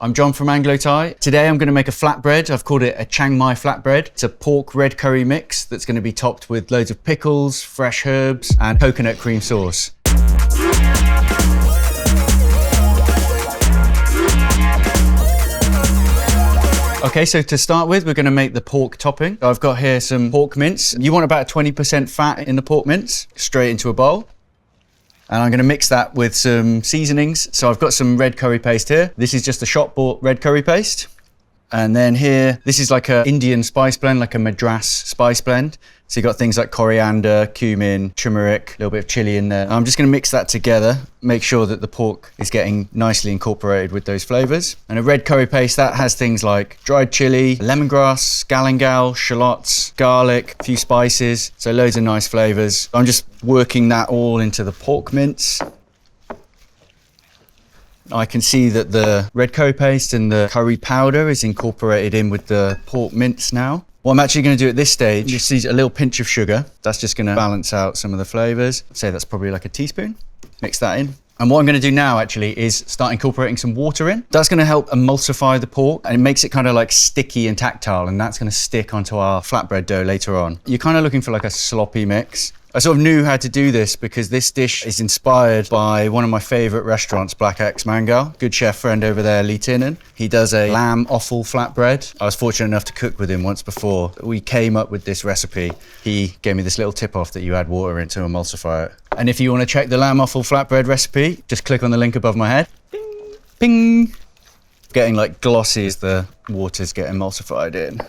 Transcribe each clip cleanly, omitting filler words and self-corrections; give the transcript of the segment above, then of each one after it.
I'm John from Anglo Thai. Today I'm going to make a flatbread. I've called it a Chiang Mai flatbread. It's a pork red curry mix that's going to be topped with loads of pickles, fresh herbs and coconut cream sauce. Okay, so to start with, we're going to make the pork topping. I've got here some pork mince. You want about 20% fat in the pork mince, straight into a bowl. And I'm going to mix that with some seasonings. So I've got some red curry paste here. This is just a shop bought red curry paste. And then here, this is like an Indian spice blend, like a Madras spice blend. So you've got things like coriander, cumin, turmeric, a little bit of chili in there. I'm just going to mix that together, make sure that the pork is getting nicely incorporated with those flavours. And a red curry paste, that has things like dried chili, lemongrass, galangal, shallots, garlic, a few spices, so loads of nice flavours. I'm just working that all into the pork mince. I can see that the red curry paste and the curry powder is incorporated in with the pork mince now. What I'm actually going to do at this stage, just use a little pinch of sugar. That's just going to balance out some of the flavours. I'd say that's probably like a teaspoon. Mix that in. And what I'm going to do now actually is start incorporating some water in. That's going to help emulsify the pork and it makes it kind of like sticky and tactile, and that's going to stick onto our flatbread dough later on. You're kind of looking for like a sloppy mix. I sort of knew how to do this because this dish is inspired by one of my favourite restaurants, Black X Mangal. Good chef friend over there, Tiernan. He does a lamb offal flatbread. I was fortunate enough to cook with him once before. We came up with this recipe. He gave me this little tip off that you add water in to emulsify it. And if you want to check the lamb offal flatbread recipe, just click on the link above my head. Bing! Bing! Getting like glossy as the waters get emulsified in.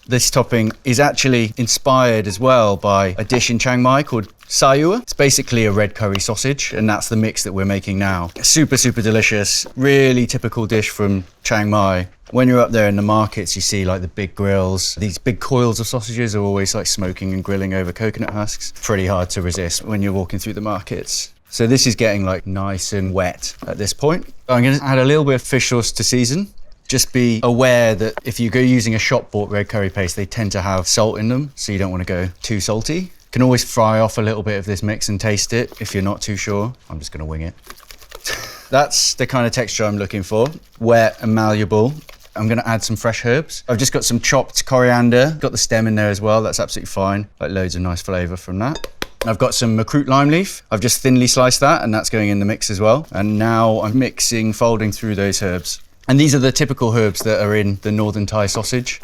This topping is actually inspired as well by a dish in Chiang Mai called sayur. It's basically a red curry sausage, and that's the mix that we're making now. Super, super delicious, really typical dish from Chiang Mai. When you're up there in the markets, you see like the big grills. These big coils of sausages are always like smoking and grilling over coconut husks. Pretty hard to resist when you're walking through the markets. So this is getting like nice and wet at this point. I'm going to add a little bit of fish sauce to season. Just be aware that if you go using a shop-bought red curry paste, they tend to have salt in them, so you don't want to go too salty. You can always fry off a little bit of this mix and taste it if you're not too sure. I'm just going to wing it. That's the kind of texture I'm looking for, wet and malleable. I'm going to add some fresh herbs. I've just got some chopped coriander, got the stem in there as well, that's absolutely fine. Like loads of nice flavour from that. I've got some macroot lime leaf. I've just thinly sliced that, and that's going in the mix as well. And now I'm folding through those herbs. And these are the typical herbs that are in the Northern Thai sausage.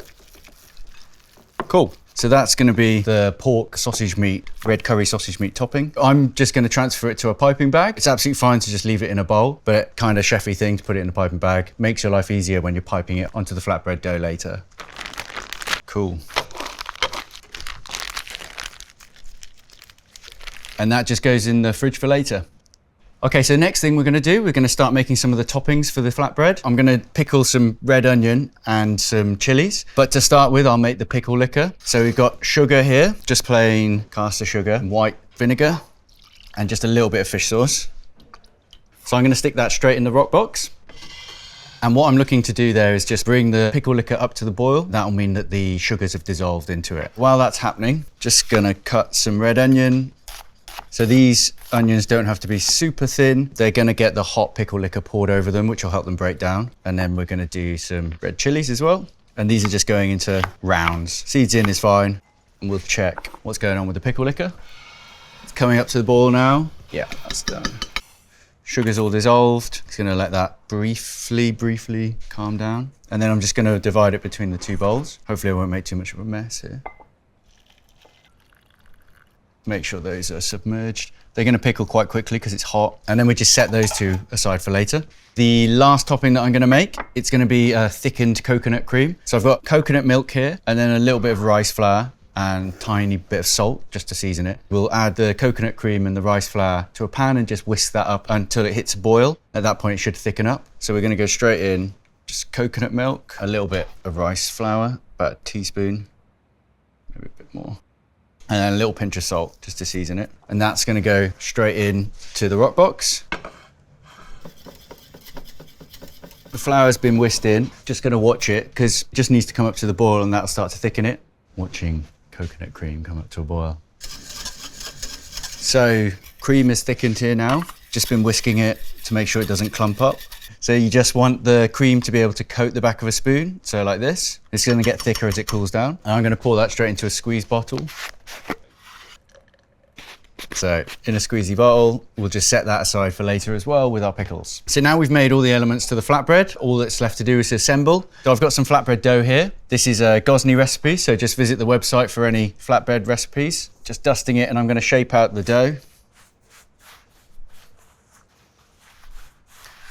Cool. So that's going to be the pork sausage meat, red curry sausage meat topping. I'm just going to transfer it to a piping bag. It's absolutely fine to just leave it in a bowl, but kind of chefy thing to put it in a piping bag. Makes your life easier when you're piping it onto the flatbread dough later. Cool. And that just goes in the fridge for later. Okay, so next thing we're going to start making some of the toppings for the flatbread. I'm going to pickle some red onion and some chilies. But to start with, I'll make the pickle liquor. So we've got sugar here, just plain caster sugar, and white vinegar, and just a little bit of fish sauce. So I'm going to stick that straight in the Roccbox. And what I'm looking to do there is just bring the pickle liquor up to the boil. That'll mean that the sugars have dissolved into it. While that's happening, just going to cut some red onion. So these onions don't have to be super thin. They're going to get the hot pickle liquor poured over them, which will help them break down. And then we're going to do some red chilies as well. And these are just going into rounds. Seeds in is fine. And we'll check what's going on with the pickle liquor. It's coming up to the boil now. Yeah, that's done. Sugar's all dissolved. It's going to let that briefly calm down. And then I'm just going to divide it between the two bowls. Hopefully I won't make too much of a mess here. Make sure those are submerged. They're going to pickle quite quickly because it's hot. And then we just set those two aside for later. The last topping that I'm going to make, it's going to be a thickened coconut cream. So I've got coconut milk here and then a little bit of rice flour and tiny bit of salt just to season it. We'll add the coconut cream and the rice flour to a pan and just whisk that up until it hits a boil. At that point, it should thicken up. So we're going to go straight in, just coconut milk, a little bit of rice flour, about a teaspoon, maybe a bit more. And then a little pinch of salt just to season it. And that's going to go straight in to the Roccbox. The flour's been whisked in. Just going to watch it because it just needs to come up to the boil and that'll start to thicken it. Watching coconut cream come up to a boil. So cream is thickened here now. Just been whisking it to make sure it doesn't clump up. So you just want the cream to be able to coat the back of a spoon. So like this. It's going to get thicker as it cools down. And I'm going to pour that straight into a squeeze bottle. So in a squeezy bottle, we'll just set that aside for later as well with our pickles. So now we've made all the elements to the flatbread. All that's left to do is to assemble. So I've got some flatbread dough here. This is a Gozney recipe, so just visit the website for any flatbread recipes. Just dusting it, and I'm going to shape out the dough.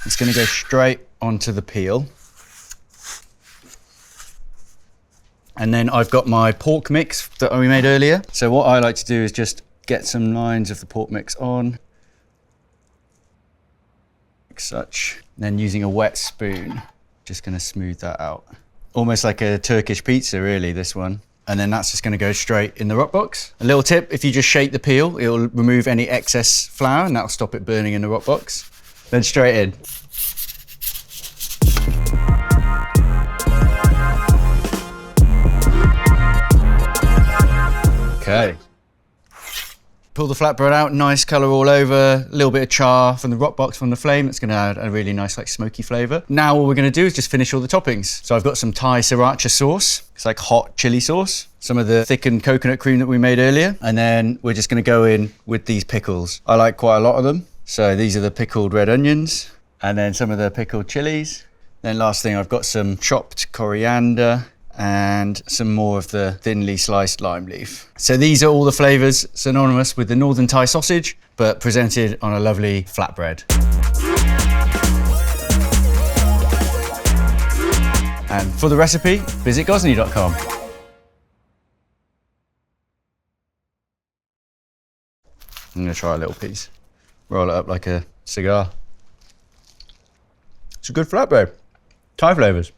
It's going to go straight onto the peel. And then I've got my pork mix that we made earlier. So what I like to do is just get some lines of the pork mix on, like such. And then using a wet spoon, just going to smooth that out. Almost like a Turkish pizza, really, this one. And then that's just going to go straight in the Roccbox. A little tip, if you just shake the peel, it'll remove any excess flour and that'll stop it burning in the Roccbox. Then straight in. Okay. Pull the flatbread out, nice colour all over, a little bit of char from the Roccbox from the flame. It's going to add a really nice like smoky flavour. Now all we're going to do is just finish all the toppings. So I've got some Thai sriracha sauce. It's like hot chilli sauce. Some of the thickened coconut cream that we made earlier. And then we're just going to go in with these pickles. I like quite a lot of them. So these are the pickled red onions. And then some of the pickled chilies. Then last thing, I've got some chopped coriander and some more of the thinly sliced lime leaf. So these are all the flavours synonymous with the Northern Thai sausage, but presented on a lovely flatbread. And for the recipe, visit Gozney.com. I'm gonna try a little piece. Roll it up like a cigar. It's a good flatbread. Thai flavours.